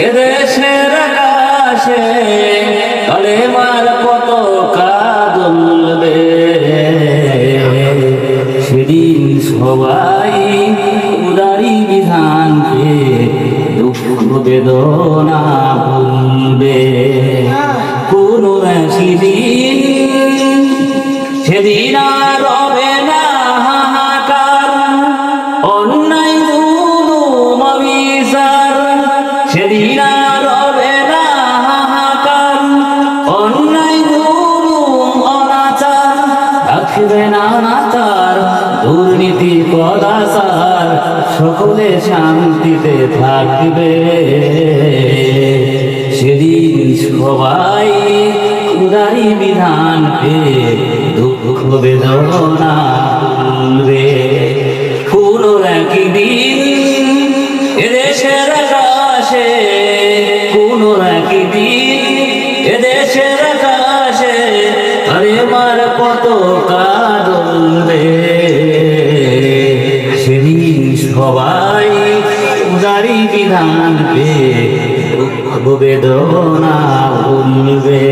এদেশের আকাশে কালেমার পতাকা দুলবে, সেদিন সবাই উদারি বিধানকে দুঃখ বেদনা ভুলবে। কোন সেদিন সেদিন আর হবে না হাহাকার, অন্যায় জুলুম অবিচার। সেদিন আর হবে না হাহাকার, অন্যায় জুলুম অনাচার। থাকবে না অনাচার, দুর্নীতি কদাচার, সকলে শান্তিতে থাকবে। সেদিন সবাই উদারি বিধানকে দুঃখ বেদনা ভুলবে। কোন একদিন এদেশের আকাশে, কোন একদিন এদেশের আকাশে কালেমার পতাকা দুলবে। সেদিন সবাই উদারি বিধানকে দুঃখ বেদনা ভুলবে।